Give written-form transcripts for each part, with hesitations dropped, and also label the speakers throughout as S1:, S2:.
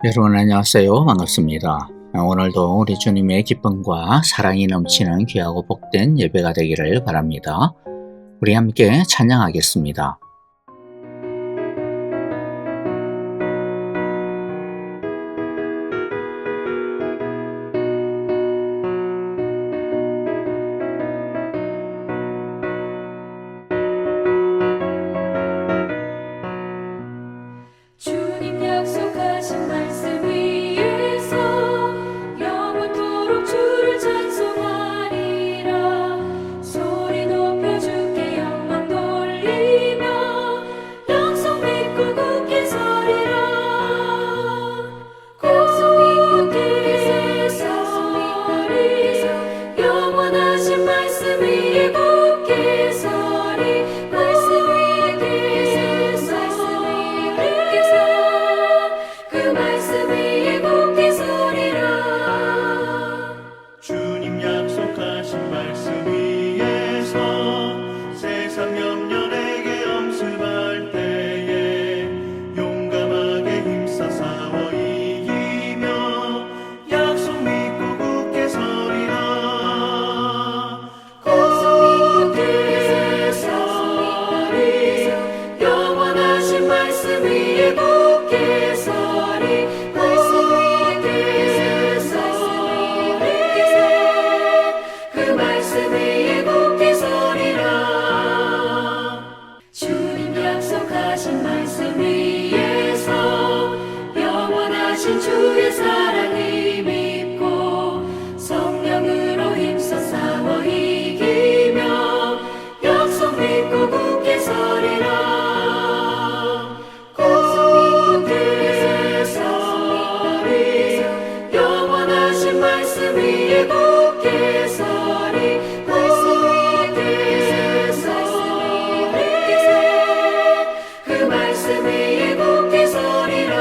S1: 여러분 안녕하세요. 반갑습니다. 오늘도 우리 주님의 기쁨과 사랑이 넘치는 귀하고 복된 예배가 되기를 바랍니다. 우리 함께 찬양하겠습니다.
S2: 주님 약속하신 말씀 위에서 영원토록 주를 찬송하리라. 소리 높여 주께 영광 돌리며 약속 믿고 굳게 서리라. 약속 믿고 굳게 서리. 영원하신 말씀 위에 굳게 서리. 말씀 위에 굳게 서리. 그 말씀 위에 굳게 서리라.
S3: 주님 약속하신 말씀 위에서 세상 염려 내게 엄습할 때에 용감하게 힘써 싸워 이기며 약속 믿고 굳게 서리라. 굳게 서리. 영원하신 말씀 위에 굳게 서리. 말씀 위에 서리. 그 말씀 위에 굳게 서리라. 주님 약속하신 말씀 위에서 영원하신 주의 사랑을 믿고 성령으로 힘써 싸워 이기며 약속 믿고 굳게 서리라. 굳게 서리. 영원하신 말씀 위에 굳게 서리. 말씀 위에 서리. 그 말씀 위에 굳게 서리라.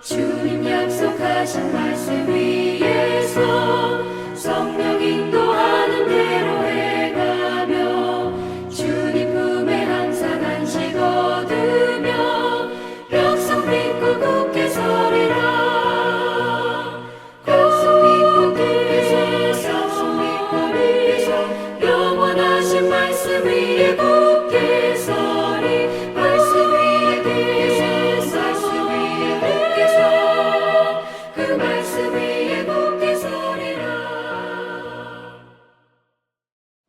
S3: 주님 약속하신 말씀 위에서 성령 인도하는 대로 해가며 주님 품에 항상 안식 얻으며 약속 믿고 굳게 서리라. 약속 믿고 굳게 서리. 영원하신 말씀 위에 굳게 서리. 말씀 위에 굳게 서. 그 말씀 위에 굳게 서리라.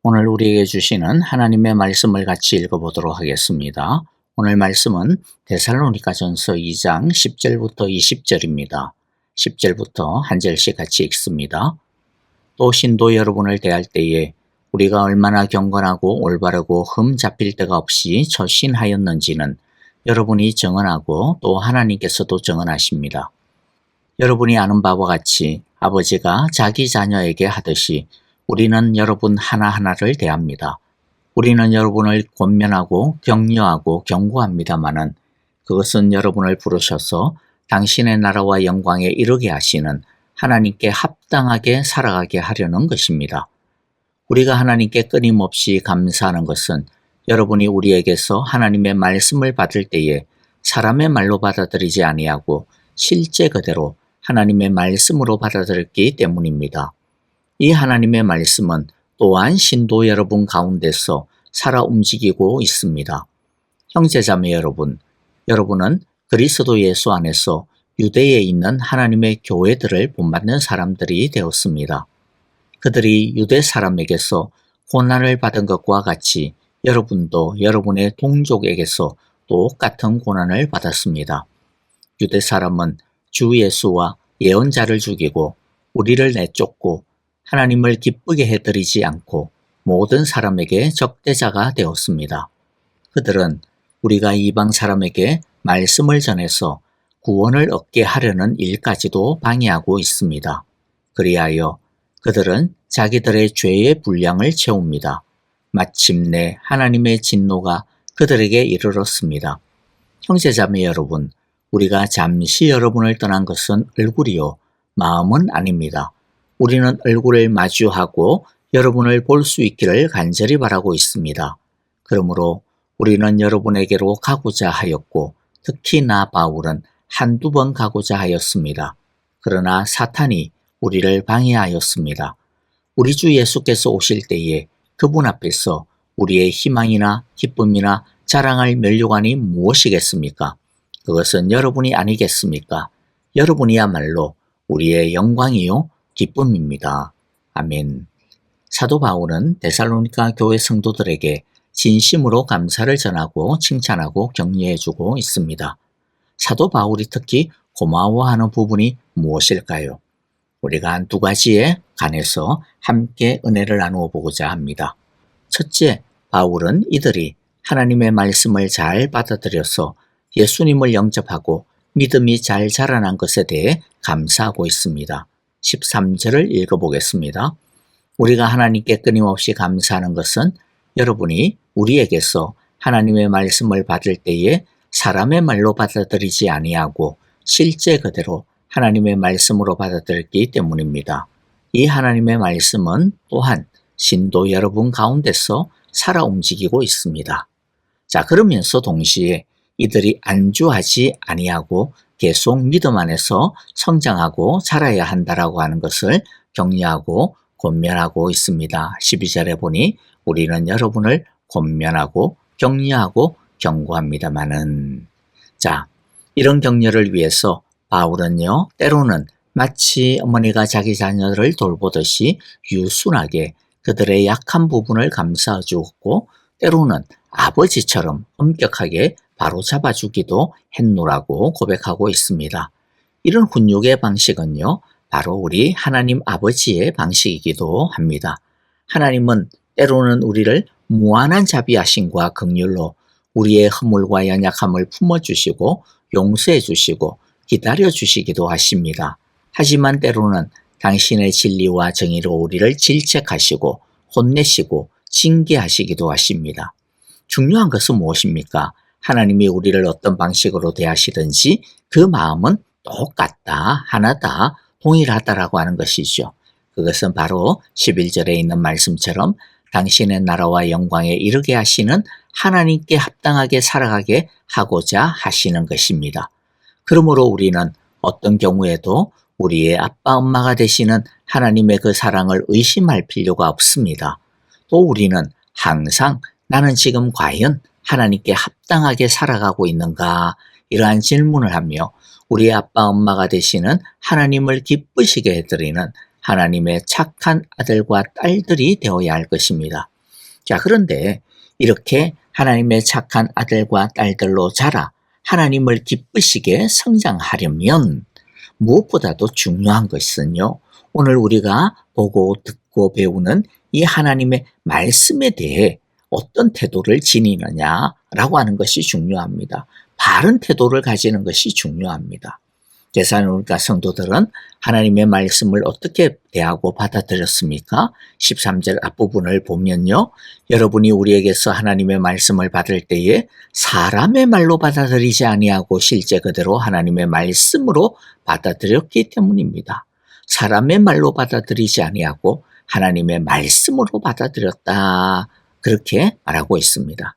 S1: 오늘 우리에게 주시는 하나님의 말씀을 같이 읽어보도록 하겠습니다. 오늘 말씀은 데살로니가전서 2장 10절부터 20절입니다. 10절부터 한 절씩 같이 읽습니다. 또 신도 여러분을 대할 때에 우리가 얼마나 경건하고 올바르고 흠 잡힐 데가 없이 처신하였는지는 여러분이 증언하고 또 하나님께서도 증언하십니다. 여러분이 아는 바와 같이 아버지가 자기 자녀에게 하듯이 우리는 여러분 하나하나를 대합니다. 우리는 여러분을 권면하고 격려하고 경고합니다마는 그것은 여러분을 부르셔서 당신의 나라와 영광에 이르게 하시는 하나님께 합당하게 살아가게 하려는 것입니다. 우리가 하나님께 끊임없이 감사하는 것은 여러분이 우리에게서 하나님의 말씀을 받을 때에 사람의 말로 받아들이지 아니하고 실제 그대로 하나님의 말씀으로 받아들였기 때문입니다. 이 하나님의 말씀은 또한 신도 여러분 가운데서 살아 움직이고 있습니다. 형제자매 여러분, 여러분은 그리스도 예수 안에서 유대에 있는 하나님의 교회들을 본받는 사람들이 되었습니다. 그들이 유대 사람에게서 고난을 받은 것과 같이 여러분도 여러분의 동족에게서 똑같은 고난을 받았습니다. 유대 사람은 주 예수와 예언자를 죽이고 우리를 내쫓고 하나님을 기쁘게 해드리지 않고 모든 사람에게 적대자가 되었습니다. 그들은 우리가 이방 사람에게 말씀을 전해서 구원을 얻게 하려는 일까지도 방해하고 있습니다. 그리하여 그들은 자기들의 죄의 분량을 채웁니다. 마침내 하나님의 진노가 그들에게 이르렀습니다. 형제자매 여러분, 우리가 잠시 여러분을 떠난 것은 얼굴이요 마음은 아닙니다. 우리는 얼굴을 마주하고 여러분을 볼 수 있기를 간절히 바라고 있습니다. 그러므로 우리는 여러분에게로 가고자 하였고 특히 나 바울은 한두 번 가고자 하였습니다. 그러나 사탄이 우리를 방해하였습니다. 우리 주 예수께서 오실 때에 그분 앞에서 우리의 희망이나 기쁨이나 자랑할 면류관이 무엇이겠습니까? 그것은 여러분이 아니겠습니까? 여러분이야말로 우리의 영광이요 기쁨입니다. 아멘. 사도 바울은 데살로니가 교회 성도들에게 진심으로 감사를 전하고 칭찬하고 격려해주고 있습니다. 사도 바울이 특히 고마워하는 부분이 무엇일까요? 우리가 한 두 가지에 관해서 함께 은혜를 나누어 보고자 합니다. 첫째, 바울은 이들이 하나님의 말씀을 잘 받아들여서 예수님을 영접하고 믿음이 잘 자라난 것에 대해 감사하고 있습니다. 13절을 읽어보겠습니다. 우리가 하나님께 끊임없이 감사하는 것은 여러분이 우리에게서 하나님의 말씀을 받을 때에 사람의 말로 받아들이지 아니하고 실제 그대로 하나님의 말씀으로 받아들였기 때문입니다. 이 하나님의 말씀은 또한 신도 여러분 가운데서 살아 움직이고 있습니다. 자, 그러면서 동시에 이들이 안주하지 아니하고 계속 믿음 안에서 성장하고 자라야 한다라고 하는 것을 격려하고 권면하고 있습니다. 12절에 보니 우리는 여러분을 권면하고 격려하고 경고합니다마는, 자, 이런 격려를 위해서 바울은요, 때로는 마치 어머니가 자기 자녀를 돌보듯이 유순하게 그들의 약한 부분을 감싸 주었고, 때로는 아버지처럼 엄격하게 바로잡아주기도 했노라고 고백하고 있습니다. 이런 훈육의 방식은요, 바로 우리 하나님 아버지의 방식이기도 합니다. 하나님은 때로는 우리를 무한한 자비하심과 긍휼로 우리의 허물과 연약함을 품어주시고 용서해주시고 기다려주시기도 하십니다. 하지만 때로는 당신의 진리와 정의로 우리를 질책하시고 혼내시고 징계하시기도 하십니다. 중요한 것은 무엇입니까? 하나님이 우리를 어떤 방식으로 대하시든지 그 마음은 똑같다, 하나다, 동일하다라고 하는 것이죠. 그것은 바로 11절에 있는 말씀처럼 당신의 나라와 영광에 이르게 하시는 하나님께 합당하게 살아가게 하고자 하시는 것입니다. 그러므로 우리는 어떤 경우에도 우리의 아빠 엄마가 되시는 하나님의 그 사랑을 의심할 필요가 없습니다. 또 우리는 항상 나는 지금 과연 하나님께 합당하게 살아가고 있는가, 이러한 질문을 하며 우리의 아빠 엄마가 되시는 하나님을 기쁘시게 해드리는 하나님의 착한 아들과 딸들이 되어야 할 것입니다. 자, 그런데 이렇게 하나님의 착한 아들과 딸들로 자라 하나님을 기쁘시게 성장하려면 무엇보다도 중요한 것은요, 오늘 우리가 보고 듣고 배우는 이 하나님의 말씀에 대해 어떤 태도를 지니느냐라고 하는 것이 중요합니다. 바른 태도를 가지는 것이 중요합니다. 데살로니가 성도들은 하나님의 말씀을 어떻게 대하고 받아들였습니까? 13절 앞부분을 보면요, 여러분이 우리에게서 하나님의 말씀을 받을 때에 사람의 말로 받아들이지 아니하고 실제 그대로 하나님의 말씀으로 받아들였기 때문입니다. 사람의 말로 받아들이지 아니하고 하나님의 말씀으로 받아들였다, 그렇게 말하고 있습니다.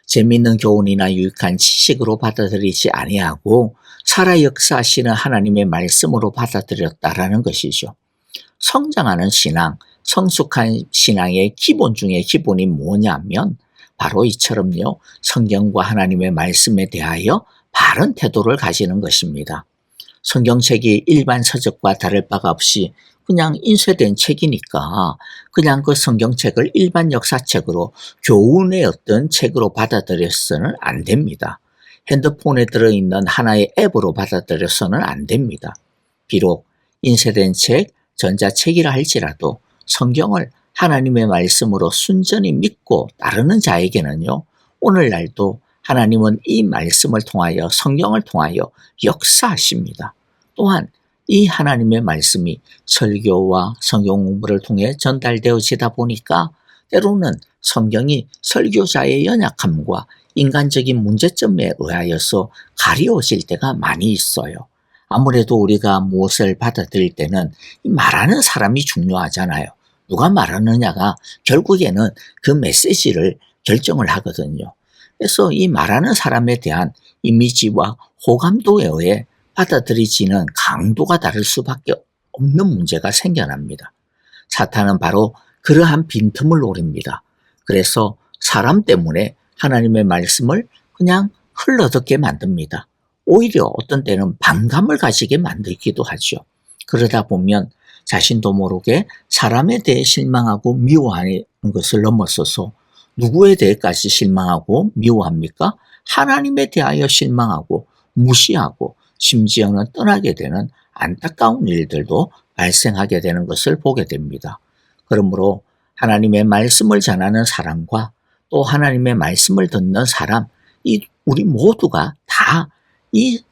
S1: 재미있는 교훈이나 유익한 지식으로 받아들이지 아니하고 살아 역사하시는 하나님의 말씀으로 받아들였다라는 것이죠. 성장하는 신앙, 성숙한 신앙의 기본 중에 기본이 뭐냐면 바로 이처럼요, 성경과 하나님의 말씀에 대하여 바른 태도를 가지는 것입니다. 성경책이 일반 서적과 다를 바가 없이 그냥 인쇄된 책이니까 그냥 그 성경책을 일반 역사책으로 교훈의 어떤 책으로 받아들여서는 안 됩니다. 핸드폰에 들어있는 하나의 앱으로 받아들여서는 안 됩니다. 비록 인쇄된 책, 전자책이라 할지라도 성경을 하나님의 말씀으로 순전히 믿고 따르는 자에게는요, 오늘날도 하나님은 이 말씀을 통하여, 성경을 통하여 역사하십니다. 또한 이 하나님의 말씀이 설교와 성경 공부를 통해 전달되어지다 보니까 때로는 성경이 설교자의 연약함과 인간적인 문제점에 의하여서 가려워질 때가 많이 있어요. 아무래도 우리가 무엇을 받아들일 때는 말하는 사람이 중요하잖아요. 누가 말하느냐가 결국에는 그 메시지를 결정을 하거든요. 그래서 이 말하는 사람에 대한 이미지와 호감도에 의해 받아들이지는 강도가 다를 수밖에 없는 문제가 생겨납니다. 사탄은 바로 그러한 빈틈을 노립니다. 그래서 사람 때문에 하나님의 말씀을 그냥 흘러듣게 만듭니다. 오히려 어떤 때는 반감을 가지게 만들기도 하죠. 그러다 보면 자신도 모르게 사람에 대해 실망하고 미워하는 것을 넘어서서 누구에 대해까지 실망하고 미워합니까? 하나님에 대하여 실망하고 무시하고 심지어는 떠나게 되는 안타까운 일들도 발생하게 되는 것을 보게 됩니다. 그러므로 하나님의 말씀을 전하는 사람과 또 하나님의 말씀을 듣는 사람, 우리 모두가 다 이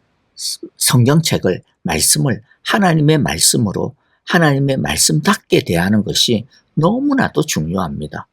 S1: 성경책을, 말씀을 하나님의 말씀으로 하나님의 말씀답게 대하는 것이 너무나도 중요합니다.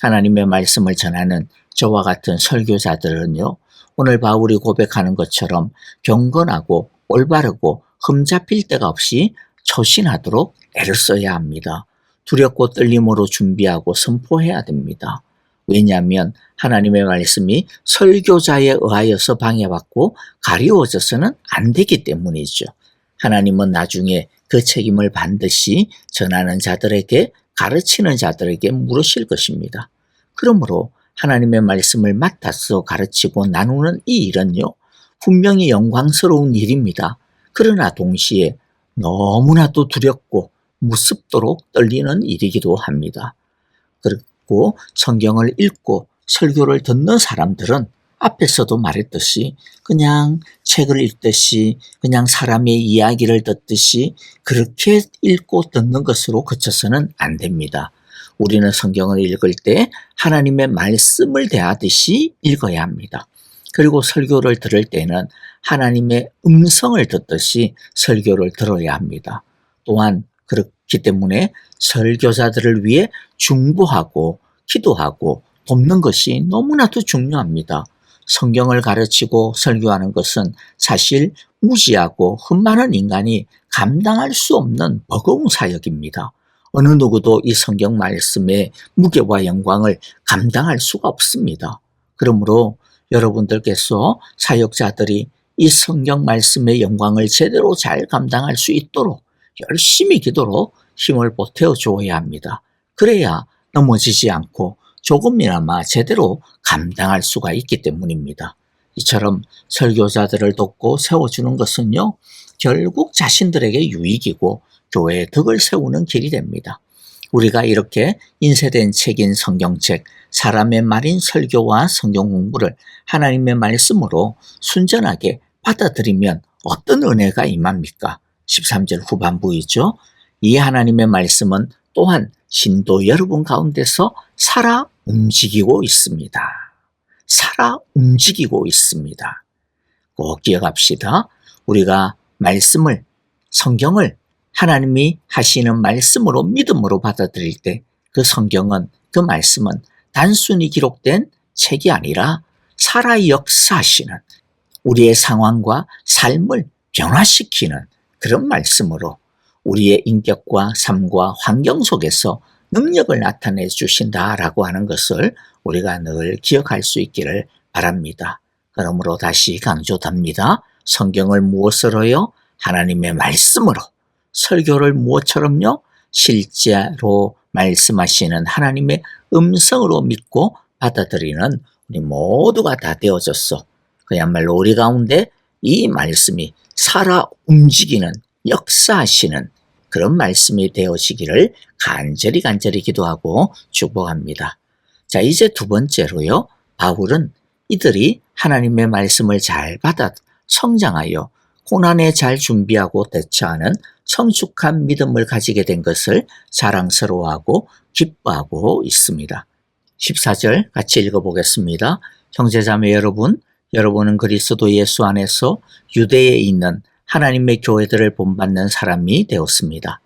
S1: 하나님의 말씀을 전하는 저와 같은 설교자들은요, 오늘 바울이 고백하는 것처럼 경건하고 올바르고 흠잡힐 데가 없이 초신하도록 애를 써야 합니다. 두렵고 떨림으로 준비하고 선포해야 됩니다. 왜냐하면 하나님의 말씀이 설교자에 의하여서 방해받고 가리워져서는 안 되기 때문이죠. 하나님은 나중에 그 책임을 반드시 전하는 자들에게, 가르치는 자들에게 물으실 것입니다. 그러므로 하나님의 말씀을 맡아서 가르치고 나누는 이 일은요, 분명히 영광스러운 일입니다. 그러나 동시에 너무나도 두렵고 무섭도록 떨리는 일이기도 합니다. 그리고 성경을 읽고 설교를 듣는 사람들은 앞에서도 말했듯이 그냥 책을 읽듯이, 그냥 사람의 이야기를 듣듯이 그렇게 읽고 듣는 것으로 그쳐서는 안 됩니다. 우리는 성경을 읽을 때 하나님의 말씀을 대하듯이 읽어야 합니다. 그리고 설교를 들을 때는 하나님의 음성을 듣듯이 설교를 들어야 합니다. 또한 그렇기 때문에 설교자들을 위해 중보하고 기도하고 돕는 것이 너무나도 중요합니다. 성경을 가르치고 설교하는 것은 사실 무지하고 흠 많은 인간이 감당할 수 없는 버거운 사역입니다. 어느 누구도 이 성경 말씀의 무게와 영광을 감당할 수가 없습니다. 그러므로 여러분들께서 사역자들이 이 성경 말씀의 영광을 제대로 잘 감당할 수 있도록 열심히 기도로 힘을 보태어 주어야 합니다. 그래야 넘어지지 않고 조금이나마 제대로 감당할 수가 있기 때문입니다. 이처럼 설교자들을 돕고 세워주는 것은요, 결국 자신들에게 유익이고 교회의 덕을 세우는 길이 됩니다. 우리가 이렇게 인쇄된 책인 성경책, 사람의 말인 설교와 성경 공부를 하나님의 말씀으로 순전하게 받아들이면 어떤 은혜가 임합니까? 13절 후반부이죠. 이 하나님의 말씀은 또한 신도 여러분 가운데서 살아 움직이고 있습니다. 살아 움직이고 있습니다. 꼭 기억합시다. 우리가 말씀을, 성경을 하나님이 하시는 말씀으로 믿음으로 받아들일 때 그 성경은, 그 말씀은 단순히 기록된 책이 아니라 살아 역사하시는, 우리의 상황과 삶을 변화시키는 그런 말씀으로 우리의 인격과 삶과 환경 속에서 능력을 나타내 주신다라고 하는 것을 우리가 늘 기억할 수 있기를 바랍니다. 그러므로 다시 강조합니다. 성경을 무엇으로요? 하나님의 말씀으로. 설교를 무엇처럼요? 실제로 말씀하시는 하나님의 음성으로 믿고 받아들이는 우리 모두가 다 되어졌어. 그야말로 우리 가운데 이 말씀이 살아 움직이는, 역사하시는 그런 말씀이 되어지기를 간절히 기도하고 축복합니다. 자, 이제 두 번째로요. 바울은 이들이 하나님의 말씀을 잘 받아 성장하여 고난에 잘 준비하고 대처하는 성숙한 믿음을 가지게 된 것을 자랑스러워하고 기뻐하고 있습니다. 14절 같이 읽어보겠습니다. 형제자매 여러분, 여러분은 그리스도 예수 안에서 유대에 있는 하나님의 교회들을 본받는 사람이 되었습니다.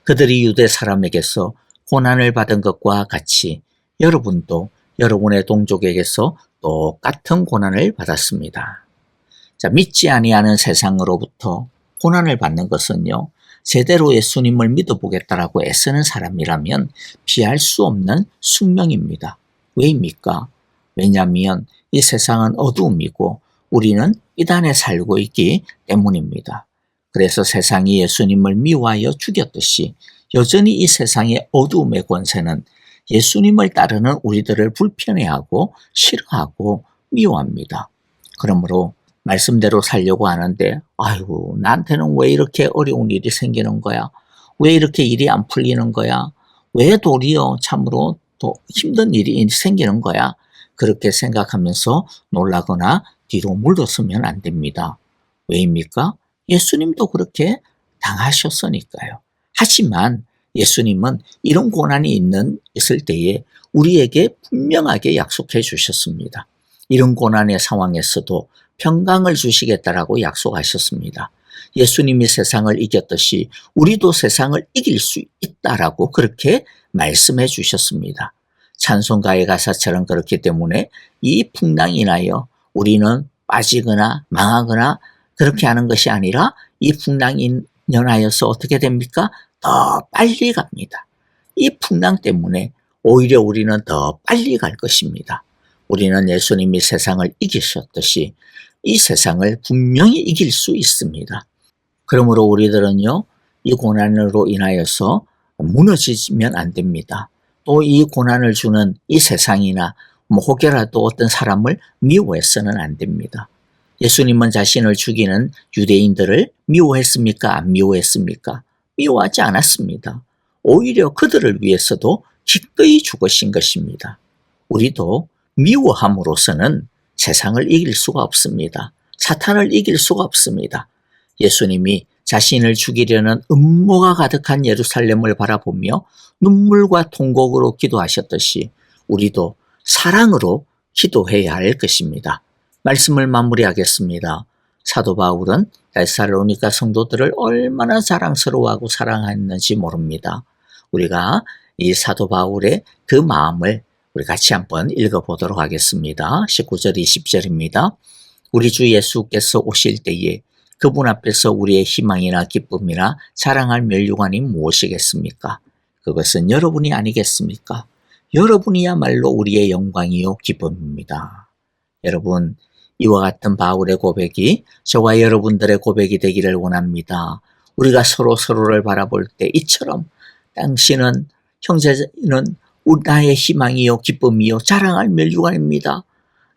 S1: 그들이 유대 사람에게서 고난을 받은 것과 같이 여러분도 여러분의 동족에게서 똑같은 고난을 받았습니다. 자, 믿지 아니하는 세상으로부터 고난을 받는 것은요, 제대로 예수님을 믿어보겠다라고 애쓰는 사람이라면 피할 수 없는 숙명입니다. 왜입니까? 왜냐하면 이 세상은 어두움이고 우리는 이단에 살고 있기 때문입니다. 그래서 세상이 예수님을 미워하여 죽였듯이 여전히 이 세상의 어두움의 권세는 예수님을 따르는 우리들을 불편해하고 싫어하고 미워합니다. 그러므로 말씀대로 살려고 하는데 아이고 나한테는 왜 이렇게 어려운 일이 생기는 거야? 왜 이렇게 일이 안 풀리는 거야? 왜 도리어 참으로 더 힘든 일이 생기는 거야? 그렇게 생각하면서 놀라거나 뒤로 물러서면 안 됩니다. 왜입니까? 예수님도 그렇게 당하셨으니까요. 하지만 예수님은 이런 고난이 있을 때에 우리에게 분명하게 약속해 주셨습니다. 이런 고난의 상황에서도 평강을 주시겠다라고 약속하셨습니다. 예수님이 세상을 이겼듯이 우리도 세상을 이길 수 있다라고 그렇게 말씀해 주셨습니다. 찬송가의 가사처럼 그렇기 때문에 이 풍랑이 인하여 우리는 빠지거나 망하거나 그렇게 하는 것이 아니라 이 풍랑이 인하여서 어떻게 됩니까? 더 빨리 갑니다. 이 풍랑 때문에 오히려 우리는 더 빨리 갈 것입니다. 우리는 예수님이 세상을 이기셨듯이 이 세상을 분명히 이길 수 있습니다. 그러므로 우리들은요, 이 고난으로 인하여서 무너지면 안 됩니다. 또 이 고난을 주는 이 세상이나 혹여라도 어떤 사람을 미워해서는 안 됩니다. 예수님은 자신을 죽이는 유대인들을 미워했습니까? 안 미워했습니까? 미워하지 않았습니다. 오히려 그들을 위해서도 기꺼이 죽으신 것입니다. 우리도 미워함으로서는 세상을 이길 수가 없습니다. 사탄을 이길 수가 없습니다. 예수님이 자신을 죽이려는 음모가 가득한 예루살렘을 바라보며 눈물과 통곡으로 기도하셨듯이 우리도 사랑으로 기도해야 할 것입니다. 말씀을 마무리하겠습니다. 사도 바울은 데살로니가 성도들을 얼마나 자랑스러워하고 사랑했는지 모릅니다. 우리가 이 사도 바울의 그 마음을 우리 같이 한번 읽어보도록 하겠습니다. 19절 20절입니다. 우리 주 예수께서 오실 때에 그분 앞에서 우리의 희망이나 기쁨이나 자랑할 면류관이 무엇이겠습니까? 그것은 여러분이 아니겠습니까? 여러분이야말로 우리의 영광이요 기쁨입니다. 여러분, 이와 같은 바울의 고백이 저와 여러분들의 고백이 되기를 원합니다. 우리가 서로를 바라볼 때 이처럼 당신은 형제는 나의 희망이요 기쁨이요 자랑할 면류관입니다.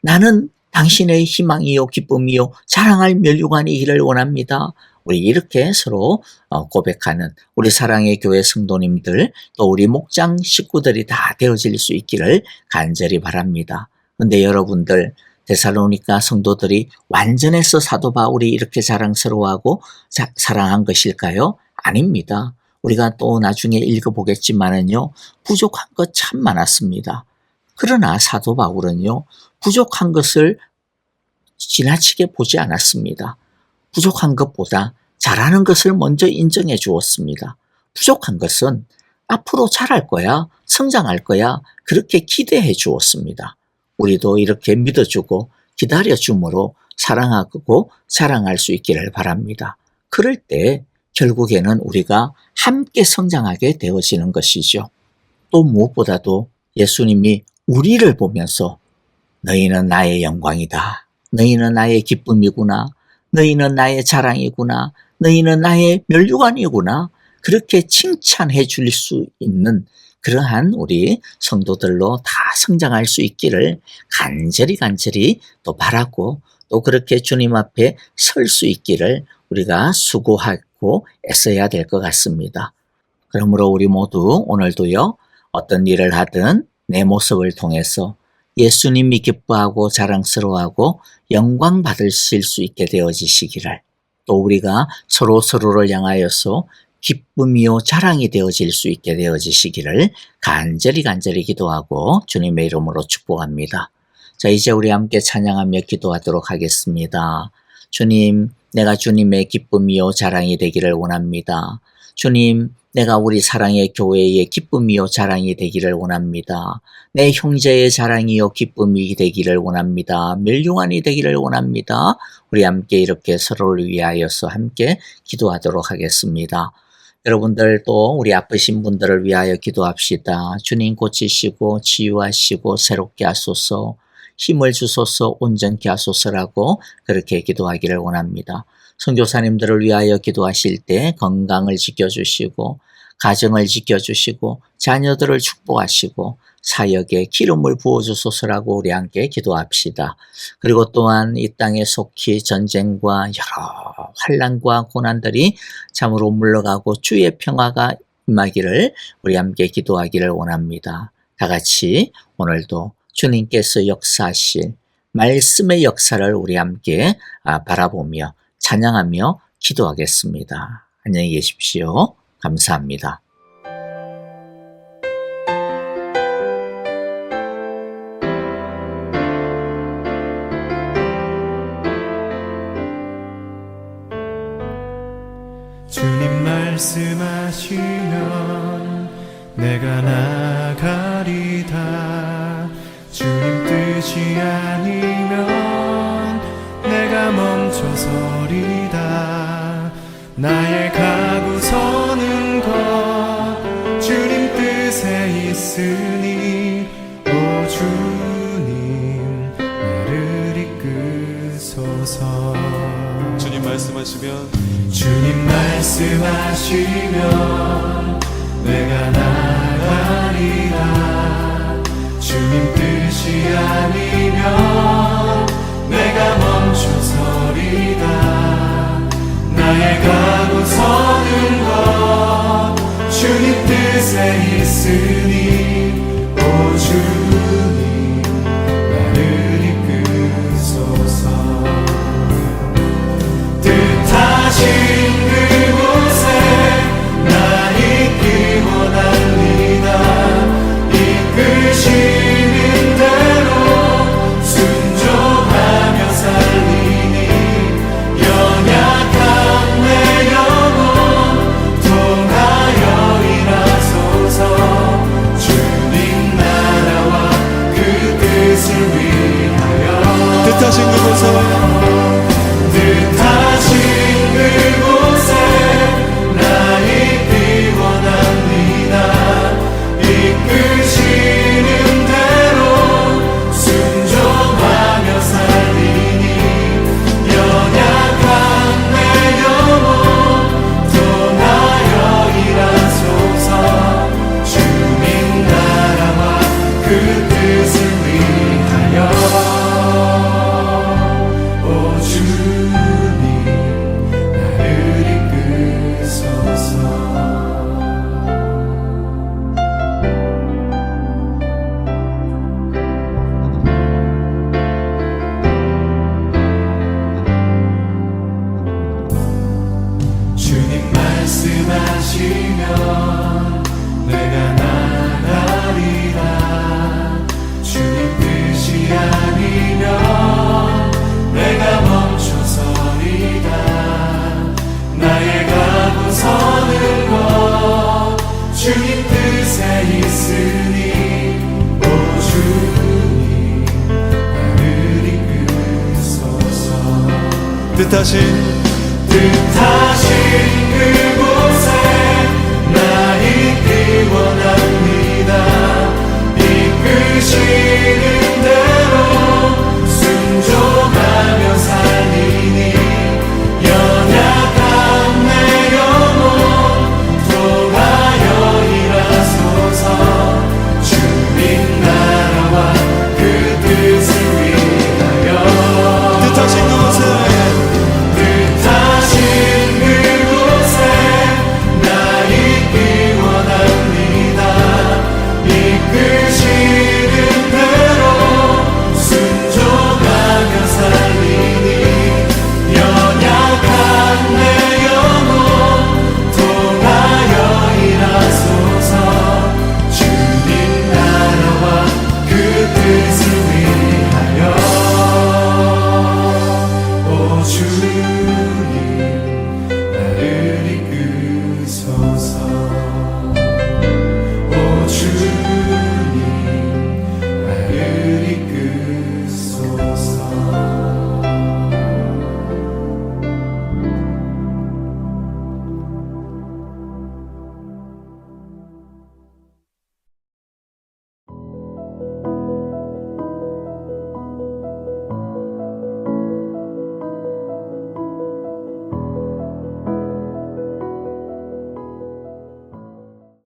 S1: 나는 당신의 희망이요 기쁨이요 자랑할 면류관이기를 원합니다. 우리 이렇게 서로 고백하는 우리 사랑의 교회 성도님들 또 우리 목장 식구들이 다 되어질 수 있기를 간절히 바랍니다. 그런데 여러분들 데살로니가 성도들이 완전해서 사도 바울이 이렇게 자랑스러워하고 사랑한 것일까요? 아닙니다. 우리가 또 나중에 읽어보겠지만은요, 부족한 것 참 많았습니다. 그러나 사도 바울은요, 부족한 것을 지나치게 보지 않았습니다. 부족한 것보다 잘하는 것을 먼저 인정해 주었습니다. 부족한 것은 앞으로 잘할 거야, 성장할 거야, 그렇게 기대해 주었습니다. 우리도 이렇게 믿어주고 기다려줌으로 사랑하고 자랑할 수 있기를 바랍니다. 그럴 때 결국에는 우리가 함께 성장하게 되어지는 것이죠. 또 무엇보다도 예수님이 우리를 보면서 너희는 나의 영광이다. 너희는 나의 기쁨이구나. 너희는 나의 자랑이구나. 너희는 나의 면류관이구나. 그렇게 칭찬해 줄 수 있는 그러한 우리 성도들로 다 성장할 수 있기를 간절히 또 바라고 또 그렇게 주님 앞에 설 수 있기를 우리가 수고하고 애써야 될 것 같습니다. 그러므로 우리 모두 오늘도요, 어떤 일을 하든 내 모습을 통해서 예수님이 기뻐하고 자랑스러워하고 영광 받으실 수 있게 되어지시기를, 또 우리가 서로를 향하여서 기쁨이요 자랑이 되어질 수 있게 되어지시기를 간절히 기도하고 주님의 이름으로 축복합니다. 자, 이제 우리 함께 찬양하며 기도하도록 하겠습니다. 주님, 내가 주님의 기쁨이요 자랑이 되기를 원합니다. 주님, 내가 우리 사랑의 교회의 기쁨이요 자랑이 되기를 원합니다. 내 형제의 자랑이요 기쁨이 되기를 원합니다. 멸류관이 되기를 원합니다. 우리 함께 이렇게 서로를 위하여서 함께 기도하도록 하겠습니다. 여러분들 또 우리 아프신 분들을 위하여 기도합시다. 주님 고치시고 치유하시고 새롭게 하소서, 힘을 주소서, 온전케 하소서라고 그렇게 기도하기를 원합니다. 선교사님들을 위하여 기도하실 때 건강을 지켜주시고 가정을 지켜주시고 자녀들을 축복하시고 사역에 기름을 부어주소서라고 우리 함께 기도합시다. 그리고 또한 이 땅에 속히 전쟁과 여러 환난과 고난들이 참으로 물러가고 주의 평화가 임하기를 우리 함께 기도하기를 원합니다. 다 같이 오늘도 주님께서 역사하실 말씀의 역사를 우리 함께 바라보며 찬양하며 기도하겠습니다. 안녕히 계십시오. 감사합니다.
S4: 주님 말씀하시면 내가 나가리다. 주님 뜻이 아니면 내가 멈춰서리다. 나의 가고 서는 것 주님 뜻에 있으니 오 주님 나를 이끄소서.
S5: 주님 말씀하시면
S4: 주님 말씀하시면 내가 나가리다. 주님 뜻이 아니면 내가 멈춰서리다. 나의 가고 서는 것 주님 뜻에 있으니 오 주님 나를 이끄소서. 뜻하신 그곳에 나 있기 원합니다. 이끄시는 대로 순종하며 살리니 연약한 내 영혼 통하여 일하소서. 주님 나라와 그 뜻을 위하여
S5: 뜻하신 그곳에
S4: 뜻하신 그곳에 나 있기 원합니다. 이끄시는 대로 순종하며 살리니 연약한 내 영혼 통하여 일하소서. 주님 나라와 그 뜻을 위하여 오 주님 나를 이끄소서. 주님 말씀하시면 내가 나가리라. 주님 뜻이 아니면 내가 멈춰서리다. 나의 가고 서는 것 주님 뜻에 있으니 오 주님 나를 이끄소서.
S5: 뜻하신
S4: 뜻하신